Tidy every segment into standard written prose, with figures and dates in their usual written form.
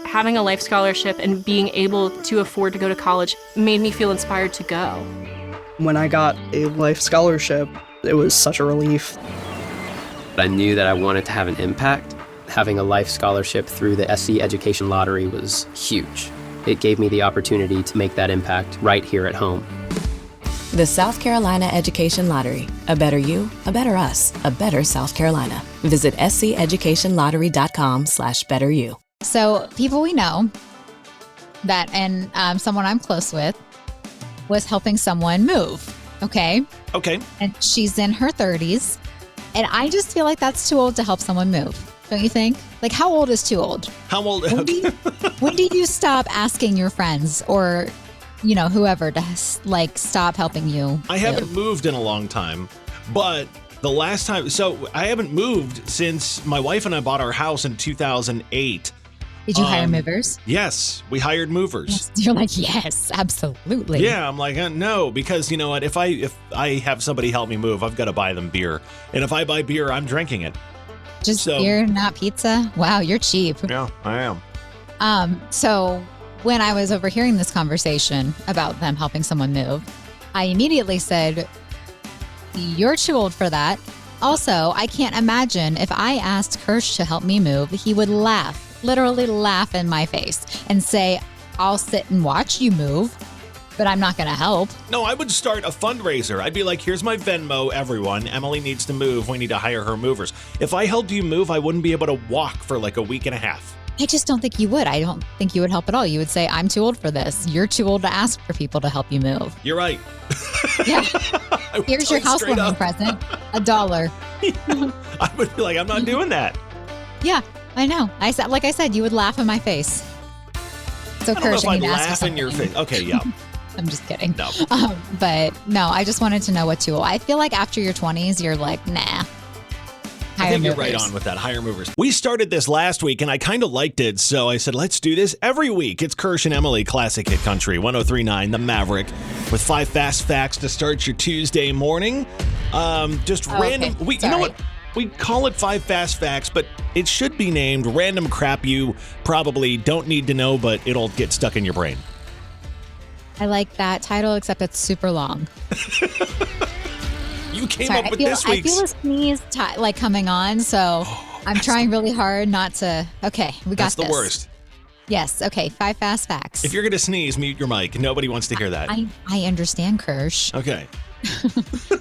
having a life scholarship and being able to afford to go to college made me feel inspired to go. When I got a life scholarship, it was such a relief. I knew that I wanted to have an impact. Having a life scholarship through the SC Education Lottery was huge. It gave me the opportunity to make that impact right here at home. The South Carolina Education Lottery. A better you, a better us, a better South Carolina. Visit sceducationlottery.com/betteryou. So people we know that, and someone I'm close with, was helping someone move. Okay. And she's in her 30s. And I just feel like that's too old to help someone move. Don't you think? Like, how old is too old? How old? When do you stop asking your friends or, whoever to stop helping you? I haven't moved in a long time, but the last time, so I haven't moved since my wife and I bought our house in 2008. Did you hire movers? Yes, we hired movers. Yes, you're like, yes, absolutely. Yeah, I'm like, no, because you know what? If I have somebody help me move, I've got to buy them beer. And if I buy beer, I'm drinking it. Just beer, not pizza? Wow, you're cheap. Yeah, I am. So when I was overhearing this conversation about them helping someone move, I immediately said, you're too old for that. Also, I can't imagine if I asked Kirsch to help me move, he would laugh. Literally laugh in my face and say, I'll sit and watch you move, but I'm not going to help. No, I would start a fundraiser. I'd be like, here's my Venmo, everyone. Emily needs to move. We need to hire her movers. If I helped you move, I wouldn't be able to walk for like a week and a half. I just don't think you would. I don't think you would help at all. You would say, I'm too old for this. You're too old to ask for people to help you move. You're right. Yeah. Here's your housewarming present, $1. I would be like, I'm not doing that. Yeah. I know. Like I said, you would laugh in my face. So, I don't know if I'd laugh in your face. Okay, yeah. I'm just kidding. No. But no, I just wanted to know what too old. I feel like after your 20s, you're like, nah. I think you're right on with that. Hire movers. We started this last week, and I kind of liked it, so I said, let's do this every week. It's Kirsch and Emily, Classic Hit Country, 103.9 The Maverick, with 5 fast facts to start your Tuesday morning. Random. Okay. You know what? We call it 5 fast facts, but it should be named random crap you probably don't need to know, but it'll get stuck in your brain. I like that title, except it's super long. You came up with this week's. I feel a sneeze coming on, so I'm trying really hard not to. Okay, we got this. That's the worst. Yes, okay, 5 fast facts. If you're going to sneeze, mute your mic. Nobody wants to hear that. I understand, Kirsch. Okay.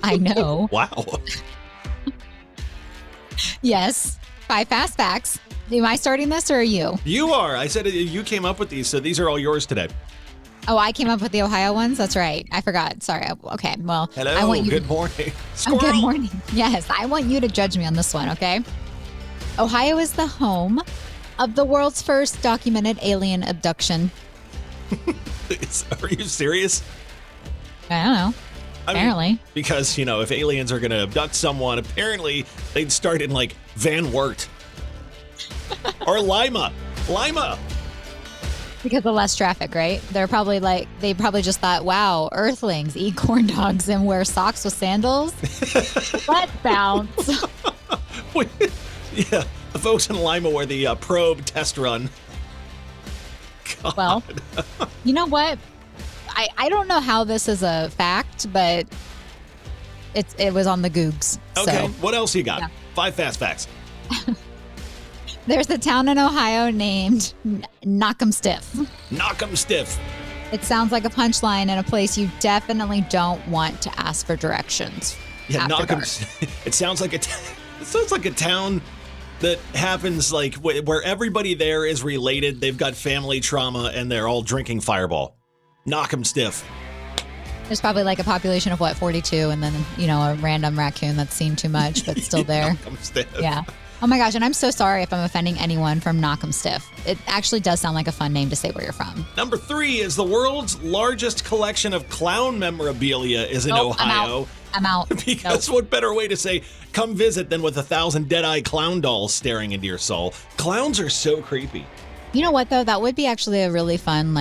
I know. Wow. Yes, 5 fast facts. Am I starting this or are you? You are. I said you came up with these, so these are all yours today. Oh, I came up with the Ohio ones? That's right. I forgot. Sorry. Okay, well. Hello, I want you good morning. Oh, good morning. Yes, I want you to judge me on this one, okay? Ohio is the home of the world's first documented alien abduction. Are you serious? I don't know. Apparently. Because, if aliens are going to abduct someone, apparently they'd start in Van Wert or Lima. Because of less traffic, right? They probably just thought, wow, earthlings eat corn dogs and wear socks with sandals. Let's bounce. Yeah, the folks in Lima were the probe test run. God. Well, you know what? I don't know how this is a fact, but it was on the Googs. Okay, so. What else you got? Yeah. 5 fast facts. There's a town in Ohio named Knock'em Stiff. Knock'em Stiff. It sounds like a punchline in a place you definitely don't want to ask for directions. Yeah, Knock'em. It sounds like a town that happens where everybody there is related. They've got family trauma and they're all drinking Fireball. Knock'em Stiff. There's probably a population of 42 and then, a random raccoon that's seen too much but still there. Knock'em Stiff. Yeah. Oh my gosh, and I'm so sorry if I'm offending anyone from Knock'em Stiff. It actually does sound like a fun name to say where you're from. Number 3 is the world's largest collection of clown memorabilia is in Ohio. I'm out. Because what better way to say come visit than with 1,000 dead-eye clown dolls staring into your soul? Clowns are so creepy. You know what, though? That would be actually a really fun,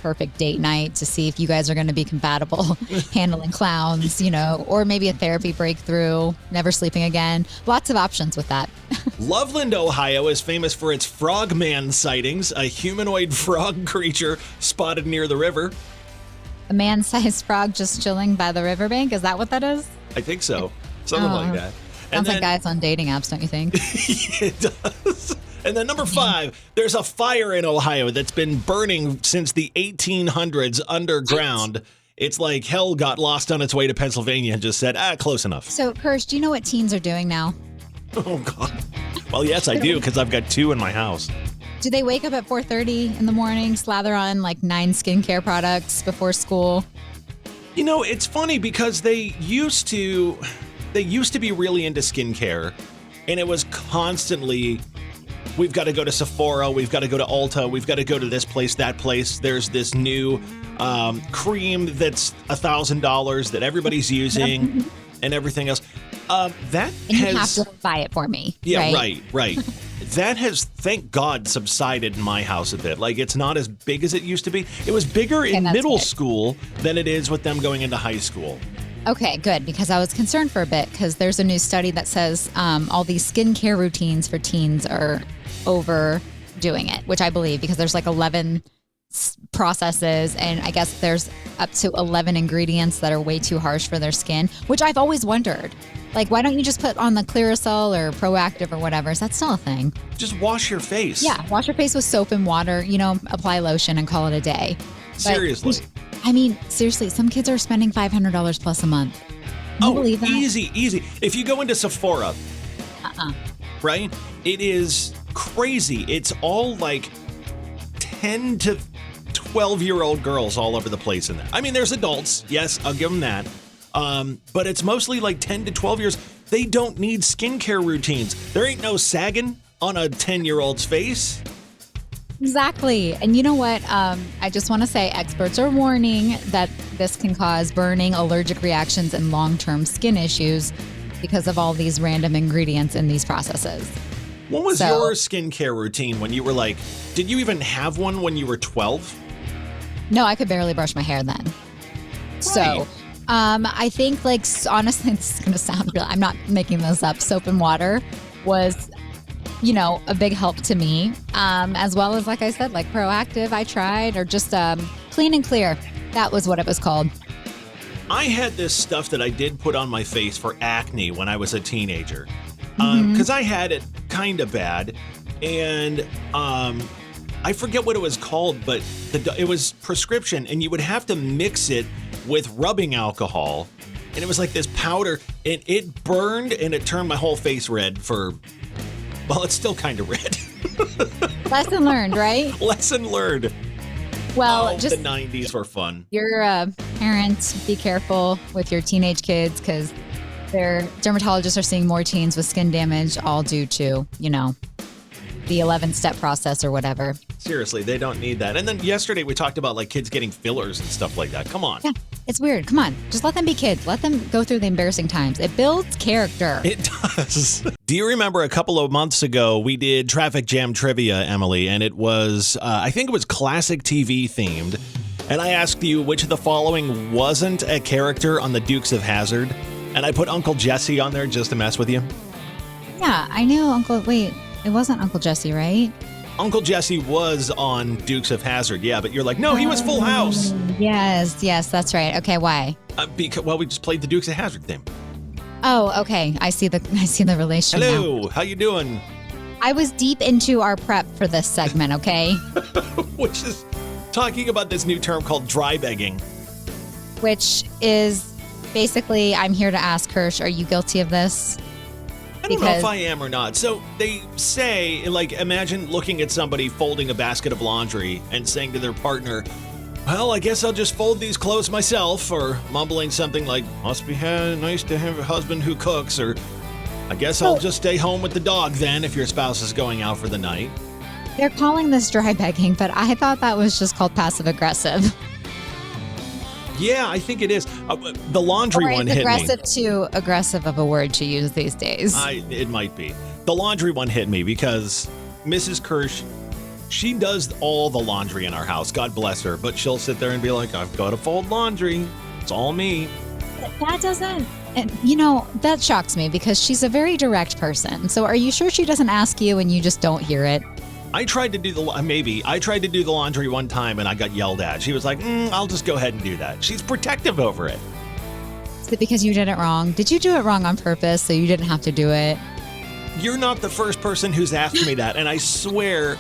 perfect date night to see if you guys are going to be compatible handling clowns, or maybe a therapy breakthrough, never sleeping again. Lots of options with that. Loveland, Ohio is famous for its frogman sightings, a humanoid frog creature spotted near the river. A man-sized frog just chilling by the riverbank. Is that what that is? I think so. Something like that. Sounds like guys on dating apps, don't you think? It does. And then number 5, there's a fire in Ohio that's been burning since the 1800s underground. It's like hell got lost on its way to Pennsylvania and just said, close enough. So, Kirsch, do you know what teens are doing now? Oh, God. Well, yes, I do, because I've got 2 in my house. Do they wake up at 4:30 in the morning, slather on like 9 skincare products before school? It's funny because they used to be really into skincare, and it was constantly, we've got to go to Sephora, we've got to go to Ulta, we've got to go to this place, that place. There's this new cream that's $1,000 that everybody's using and everything else. You have to buy it for me. Yeah, right. That has, thank God, subsided in my house a bit. Like, it's not as big as it used to be. It was bigger in middle school than it is with them going into high school. Okay, good, because I was concerned for a bit because there's a new study that says all these skincare routines for teens are overdoing it, which I believe because there's like 11 processes and I guess there's up to 11 ingredients that are way too harsh for their skin, which I've always wondered. Like, why don't you just put on the Clearasil or Proactive or whatever? Is that still a thing? Just wash your face. Yeah, wash your face with soap and water, apply lotion and call it a day. Seriously. Seriously, some kids are spending $500 plus a month. Can you believe that? Easy. If you go into Sephora, right, it is crazy. It's all like 10 to 12-year-old girls all over the place in there. I mean, there's adults. Yes, I'll give them that. But it's mostly like 10 to 12 years. They don't need skincare routines. There ain't no sagging on a 10-year-old's face. Exactly. And you know what? I just want to say experts are warning that this can cause burning, allergic reactions, and long-term skin issues because of all these random ingredients in these processes. What was your skincare routine when you were like, did you even have one when you were 12? No, I could barely brush my hair then. Right. So I think, like, honestly, this is going to sound real. I'm not making this up. Soap and water was, a big help to me, as well as, like I said, like Proactive, I tried, or just Clean and Clear. That was what it was called. I had this stuff that I did put on my face for acne when I was a teenager, because I had it kind of bad, and I forget what it was called, but it was prescription, and you would have to mix it with rubbing alcohol, and it was like this powder, and it burned, and it turned my whole face red for, well, it's still kind of red. Lesson learned, right? Lesson learned. Well, just the 90s were fun. You're a parent, be careful with your teenage kids because their dermatologists are seeing more teens with skin damage, all due to, the 11-step process or whatever. Seriously, they don't need that. And then yesterday we talked about like kids getting fillers and stuff like that. Come on. Yeah, it's weird. Come on. Just let them be kids. Let them go through the embarrassing times. It builds character. It does. Do you remember a couple of months ago we did Traffic Jam Trivia, Emily, and it was, I think it was classic TV themed. And I asked you which of the following wasn't a character on the Dukes of Hazzard. And I put Uncle Jesse on there just to mess with you. Yeah, I knew Wait, it wasn't Uncle Jesse, right? Uncle Jesse was on Dukes of Hazzard, yeah, but you're like, no, he was Full House. Yes, that's right. Okay, why? Because we just played the Dukes of Hazzard theme. Oh, okay. I see the relation. Hello, now. How you doing? I was deep into our prep for this segment, okay? Which is talking about this new term called dry begging. Which is basically, I'm here to ask Kirsch, are you guilty of this? I don't know if I am or not. So they say, like, imagine looking at somebody folding a basket of laundry and saying to their partner, well, I guess I'll just fold these clothes myself, or mumbling something like, must be nice to have a husband who cooks, or I guess I'll just stay home with the dog then if your spouse is going out for the night. They're calling this dry begging, but I thought that was just called passive aggressive. Yeah, I think it is. The laundry one hit me. Aggressive too aggressive of a word to use these days. It might be. The laundry one hit me because Mrs. Kirsch She does all the laundry in our house. God bless her. But she'll sit there and be like, I've got to fold laundry. It's all me. That doesn't, and that shocks me because she's a very direct person. So are you sure she doesn't ask you and you just don't hear it? I tried to do the laundry one time and I got yelled at. She was like, I'll just go ahead and do that. She's protective over it. Is it because you did it wrong? Did you do it wrong on purpose so you didn't have to do it? You're not the first person who's asked me that, and I swear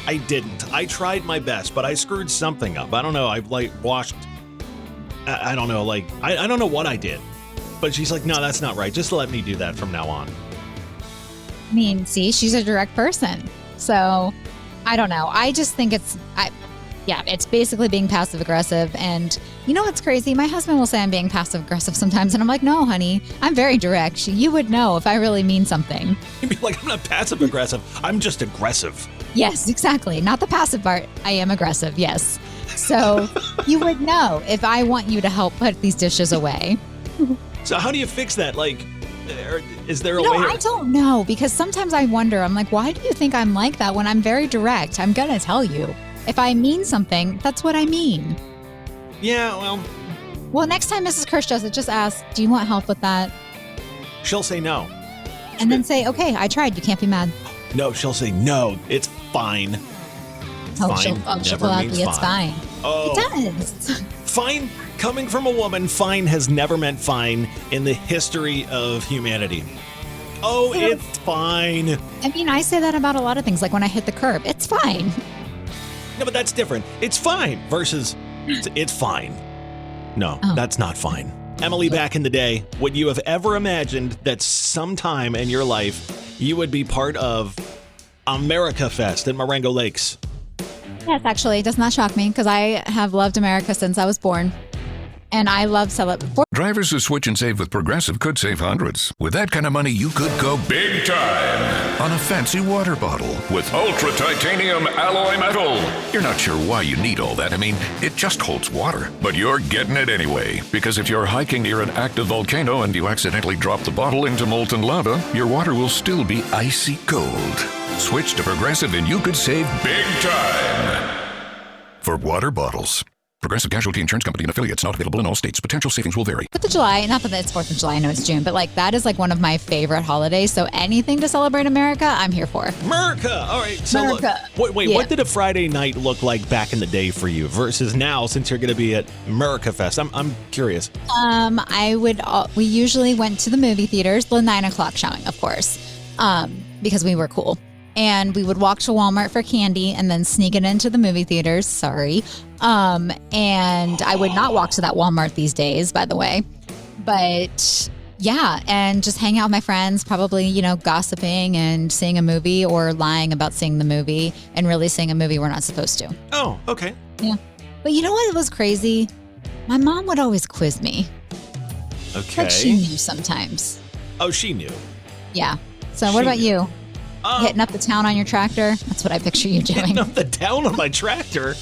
I didn't. I tried my best, but I screwed something up. I don't know. I've washed. I don't know. I don't know what I did. But she's like, no, that's not right. Just let me do that from now on. I mean, see, she's a direct person. So I don't know. I just think it's basically being passive aggressive. And you know what's crazy? My husband will say I'm being passive aggressive sometimes. And I'm like, no, honey, I'm very direct. You would know if I really mean something. You'd be like, I'm not passive aggressive. I'm just aggressive. Yes, exactly. Not the passive part. I am aggressive. Yes. So you would know if I want you to help put these dishes away. So how do you fix that? Is there a way? I don't know, because sometimes I wonder, I'm like, why do you think I'm like that when I'm very direct? I'm going to tell you. If I mean something, that's what I mean. Yeah, Well, next time Mrs. Kirsch does it, just ask, do you want help with that? She'll say no. And then say, okay, I tried. You can't be mad. No, she'll say no. It's fine. Oh, Fine she'll never pull out means the it's fine. Oh. It does. Fine, coming from a woman, fine has never meant fine in the history of humanity. Oh, it's fine. I mean, I say that about a lot of things, like when I hit the curb. It's fine. No, but that's different. It's fine versus it's fine. No, That's not fine. Emily, back in the day, would you have ever imagined that sometime in your life you would be part of America Fest in Marengo Lakes? Yes, actually, it does not shock me because I have loved America since I was born. And I love celebrating. Drivers who switch and save with Progressive could save hundreds. With that kind of money, you could go big time on a fancy water bottle with ultra titanium alloy metal. You're not sure why you need all that. I mean, it just holds water. But you're getting it anyway. Because if you're hiking near an active volcano and you accidentally drop the bottle into molten lava, your water will still be icy cold. Switch to Progressive and you could save big time for water bottles. Progressive Casualty Insurance Company and affiliates, not available in all states. Potential savings will vary. 4th of July, not that it's 4th of July, I know it's June, but that is one of my favorite holidays. So anything to celebrate America, I'm here for. America! All right. So America. Wait, what did a Friday night look like back in the day for you versus now since you're going to be at America Fest? I'm curious. We usually went to the movie theaters, the 9 o'clock showing, of course, because we were cool. And we would walk to Walmart for candy and then sneak it into the movie theaters. Sorry. And I would not walk to that Walmart these days, by the way. But yeah, and just hang out with my friends, probably, gossiping and seeing a movie or lying about seeing the movie and really seeing a movie we're not supposed to. Oh, okay. Yeah. But you know what was crazy? My mom would always quiz me. Okay. Like she knew sometimes. Oh, she knew. Yeah. So what about you? Hitting up the town on your tractor? That's what I picture you doing. Hitting up the town on my tractor?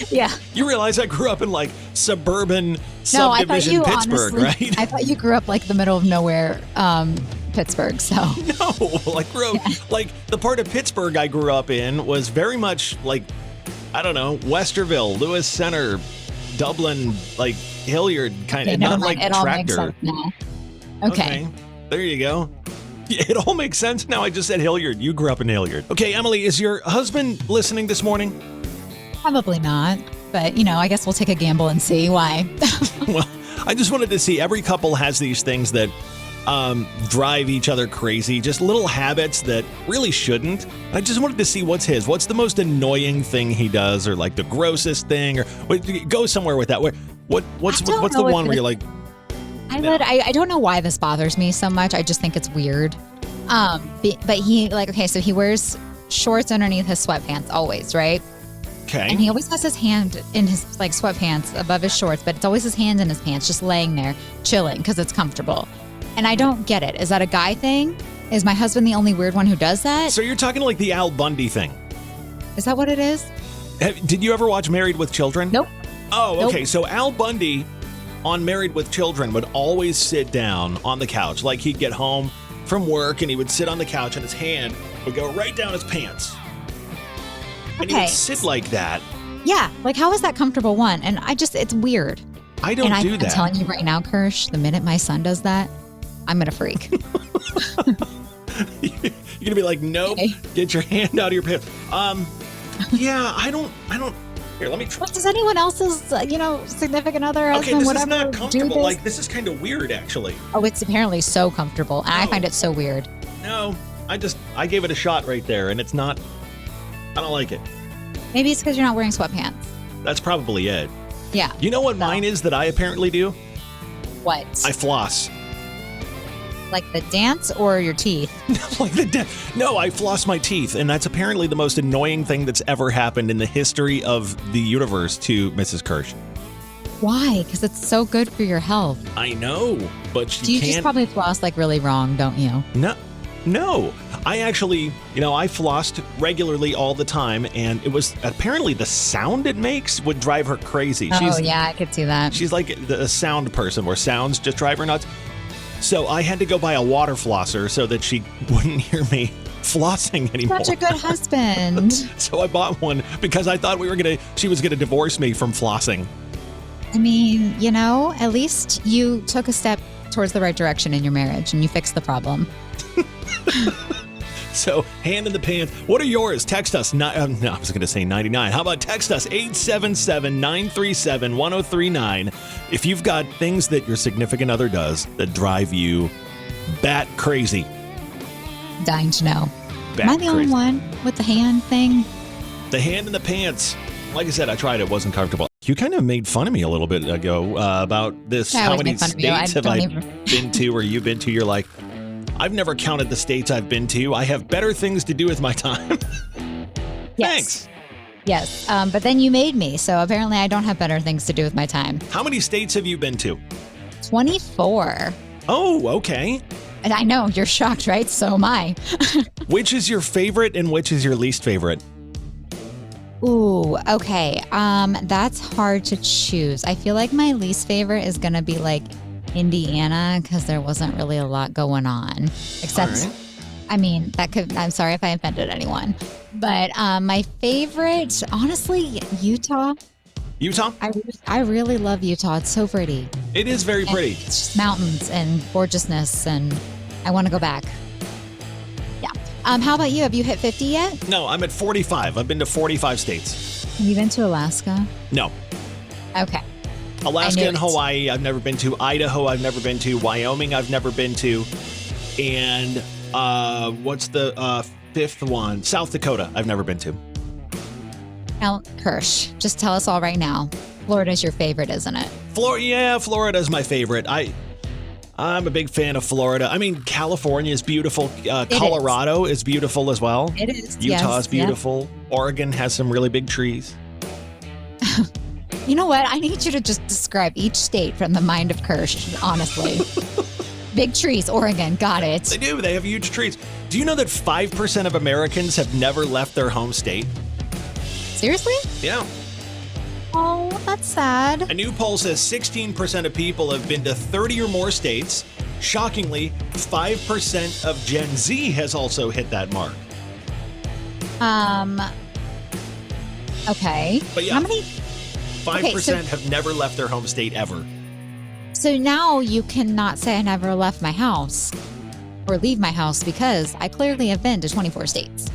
Yeah. You realize I grew up in suburban subdivision Pittsburgh, honestly, right? I thought you grew up the middle of nowhere, Pittsburgh. So no, I grew up the part of Pittsburgh I grew up in was very much I don't know, Westerville, Lewis Center, Dublin, Hilliard kind of, not like it tractor. All makes sense now. Okay. There you go. It all makes sense now. I just said Hilliard. You grew up in Hilliard. Okay, Emily, is your husband listening this morning? Probably not. But, I guess we'll take a gamble and see why. Well, I just wanted to see every couple has these things that drive each other crazy, just little habits that really shouldn't. I just wanted to see what's his. What's the most annoying thing he does, or the grossest thing, or go somewhere with that. What's the one where you're like, I don't know why this bothers me so much. I just think it's weird. But he so he wears shorts underneath his sweatpants always, right? Okay. And he always has his hand in his sweatpants above his shorts, but it's always his hand in his pants, just laying there, chilling because it's comfortable. And I don't get it. Is that a guy thing? Is my husband the only weird one who does that? So you're talking the Al Bundy thing? Is that what it is? Did you ever watch Married with Children? Nope. Oh, okay. Nope. So Al Bundy on Married with Children would always sit down on the couch. He'd get home from work and he would sit on the couch and his hand would go right down his pants. And you would sit like that. Yeah. Like, how is that comfortable? One. And it's weird. I don't do that. I'm telling you right now, Kirsch, the minute my son does that, I'm going to freak. You're going to be like, nope, get your hand out of your pants. Yeah, I don't. Here, let me try. What, does anyone else's, significant other, Okay, husband, this whatever, is not do comfortable. this? Like, this is kind of weird, actually. Oh, it's apparently so comfortable. And I find it so weird. No, I gave it a shot right there, and it's not, I don't like it. Maybe it's because you're not wearing sweatpants. That's probably it. Yeah. You know what mine is that I apparently do? What? I floss. Like the dance or your teeth? No, I floss my teeth, and that's apparently the most annoying thing that's ever happened in the history of the universe to Mrs. Kirsch. Why? Because it's so good for your health. I know, but she Do you can't. just probably floss like really wrong, don't you? No. I actually, I flossed regularly all the time, and it was apparently the sound it makes would drive her crazy. Yeah, I could see that. She's like a sound person where sounds just drive her nuts. So I had to go buy a water flosser so that she wouldn't hear me flossing anymore. Such a good husband. So I bought one because I thought she was gonna divorce me from flossing. I mean, at least you took a step towards the right direction in your marriage and you fixed the problem. So, hand in the pants. What are yours? Text us. I was going to say 99. How about text us 877-937-1039 if you've got things that your significant other does that drive you bat crazy. Dying to know. Am I the only one with the hand thing? The hand in the pants. Like I said, I tried it. It wasn't comfortable. You kind of made fun of me a little bit ago about this. How many states have I been to or you've been to? You're like, I've never counted the states I've been to. I have better things to do with my time. Yes. Thanks. Yes. But then you made me. So apparently I don't have better things to do with my time. How many states have you been to? 24. Oh, okay. And I know you're shocked, right? So am I. Which is your favorite and which is your least favorite? Ooh, okay. That's hard to choose. I feel like my least favorite is going to be like Indiana because there wasn't really a lot going on. Except, right. I mean, I'm sorry if I offended anyone. But my favorite, honestly, Utah. Utah? I really love Utah. It's so pretty. It is very pretty. It's just mountains and gorgeousness, and I want to go back. Yeah. How about you? Have you hit 50 yet? No, I'm at 45. I've been to 45 states. Have you been to Alaska? No. Okay. Alaska and Hawaii, I've never been to. Idaho, I've never been to. Wyoming, I've never been to. And what's the fifth one? South Dakota, I've never been to. Now, Kirsch, just tell us all right now. Florida's your favorite, isn't it? Florida's my favorite. I'm a big fan of Florida. I mean, California is beautiful. Colorado is beautiful as well. It is. Utah is beautiful. Yes. Oregon has some really big trees. You know what? I need you to just describe each state from the mind of Kirsch, honestly. Big trees, Oregon, got it. They do. They have huge trees. Do you know that 5% of Americans have never left their home state? Seriously? Yeah. Oh, that's sad. A new poll says 16% of people have been to 30 or more states. Shockingly, 5% of Gen Z has also hit that mark. Okay. But yeah, how many? 5% have never left their home state ever. So now you cannot say I never left my house or leave my house because I clearly have been to 24 states.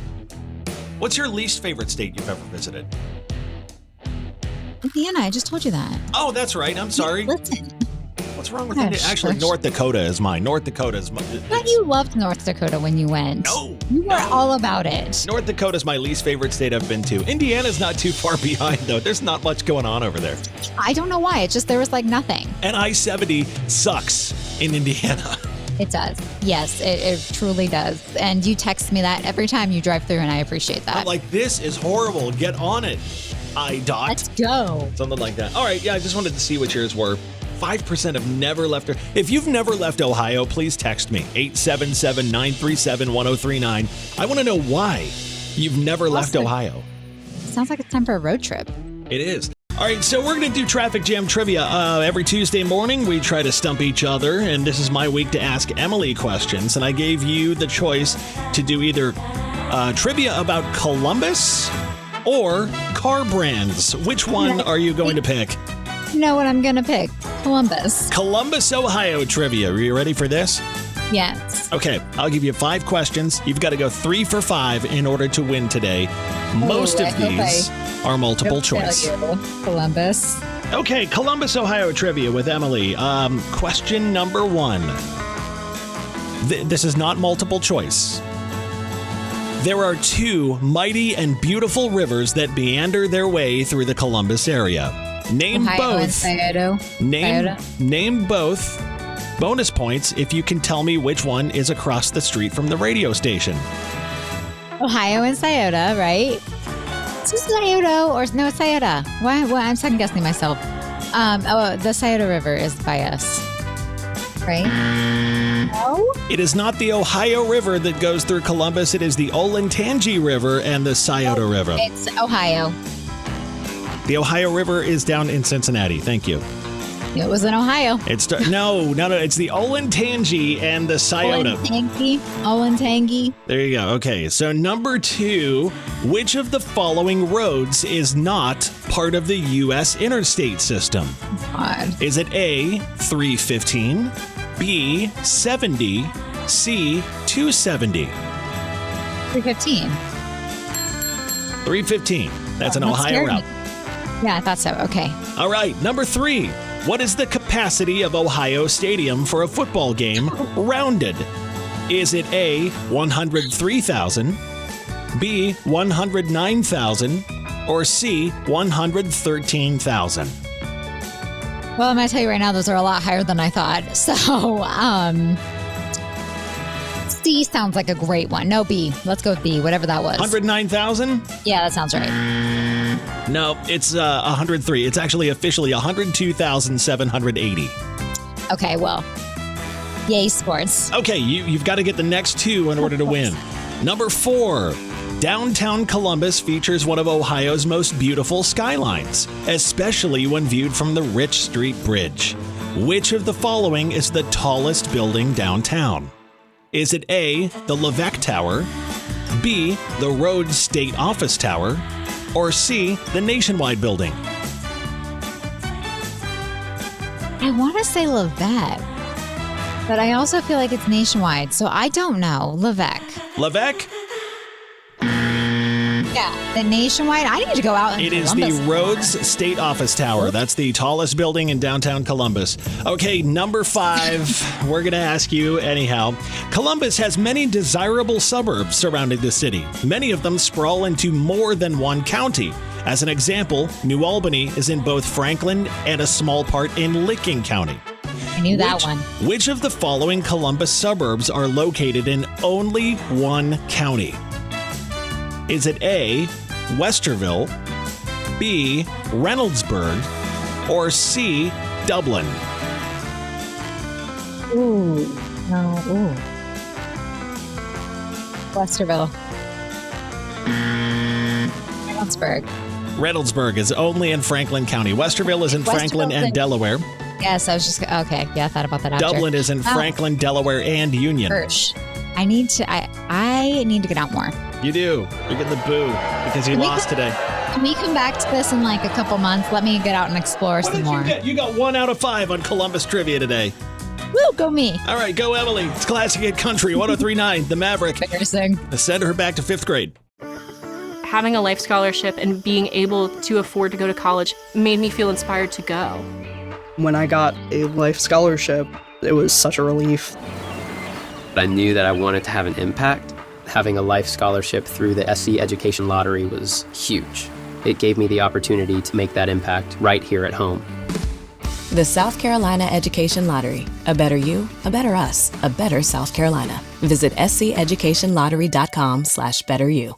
What's your least favorite state you've ever visited? Indiana, I just told you that. Oh, that's right. I'm sorry. Listen. What's wrong with Indiana? Actually, North Dakota is mine. North Dakota is mine. But you loved North Dakota when you went. No. You were all about it. North Dakota is my least favorite state I've been to. Indiana's not too far behind, though. There's not much going on over there. I don't know why. It's just there was like nothing. And I-70 sucks in Indiana. It does. Yes, it truly does. And you text me that every time you drive through, and I appreciate that. I'm like, this is horrible. Get on it. I-dot. Let's go. Something like that. All right. Yeah, I just wanted to see what yours were. 5% have never left. If you've never left Ohio, please text me. 877-937-1039. I want to know why you've never left Ohio. Sounds like it's time for a road trip. It is. All right, so we're going to do Traffic Jam Trivia. Every Tuesday morning, we try to stump each other, and this is my week to ask Emily questions. And I gave you the choice to do either trivia about Columbus or car brands? Which one are you going to pick? You know what I'm going to pick? Columbus. Columbus, Ohio trivia. Are you ready for this? Yes. Okay, I'll give you 5 questions. You've got to go 3 for 5 in order to win today. Most of these are multiple choice. Columbus. Okay, Columbus, Ohio trivia with Emily. Question number 1. This is not multiple choice. There are 2 mighty and beautiful rivers that meander their way through the Columbus area. Name Ohio both. And Scioto. Name both. Bonus points if you can tell me which one is across the street from the radio station. Ohio and Scioto, right? Is this Scioto or no, it's Scioto? Why? I'm second guessing myself. The Scioto River is by us, right? No. It is not the Ohio River that goes through Columbus. It is the Olentangy River and the Scioto River. It's Ohio. The Ohio River is down in Cincinnati. Thank you. It was in Ohio. No. It's the Olentangy and the Scioto. Olentangy. There you go. Okay, so number 2, which of the following roads is not part of the U.S. interstate system? God. Is it A, 315, B, 70, C, 270? 315. 315. That's an That Ohio scared route. me. Yeah, I thought so. Okay. All right, number 3. What is the capacity of Ohio Stadium for a football game rounded? Is it A, 103,000, B, 109,000, or C, 113,000? Well, I'm going to tell you right now, those are a lot higher than I thought. So, C sounds like a great one. No, B. Let's go with B, whatever that was. 109,000? Yeah, that sounds right. No, it's 103. It's actually officially 102,780. Okay, well, yay, sports. Okay, you've got to get the next 2 in order to win. Number 4. Downtown Columbus features one of Ohio's most beautiful skylines, especially when viewed from the Rich Street Bridge. Which of the following is the tallest building downtown? Is it A, the Levesque Tower, B, the Rhodes State Office Tower, or C, the Nationwide Building? I want to say Levesque, but I also feel like it's nationwide, so I don't know. Levesque. Levesque? Yeah, the nationwide. I need to go out in It is Columbus the Rhodes State Office Tower. That's the tallest building in downtown Columbus. Okay, number 5. We're going to ask you anyhow. Columbus has many desirable suburbs surrounding the city. Many of them sprawl into more than one county. As an example, New Albany is in both Franklin and a small part in Licking County. I knew that one. Which of the following Columbus suburbs are located in only one county? Is it A, Westerville, B, Reynoldsburg, or C, Dublin? Ooh. No. Ooh. Westerville. Reynoldsburg. Reynoldsburg is only in Franklin County. Westerville is in Franklin and Delaware. Yes, I was just okay. Yeah, I thought about that after. Dublin is in Franklin, Delaware, and Union. Hirsch. I need to get out more. You do. You're getting the boo because you lost today. Can we come back to this in like a couple months? Let me get out and explore some more. You got 1 out of 5 on Columbus trivia today. Woo, go me. All right, go Emily. It's Classic Hit Country 1039, The Maverick. Embarrassing. Send her back to 5th grade. Having a life scholarship and being able to afford to go to college made me feel inspired to go. When I got a life scholarship, it was such a relief. I knew that I wanted to have an impact. Having a life scholarship through the SC Education Lottery was huge. It gave me the opportunity to make that impact right here at home. The South Carolina Education Lottery. A better you, a better us, a better South Carolina. Visit sceducationlottery.com/betteryou.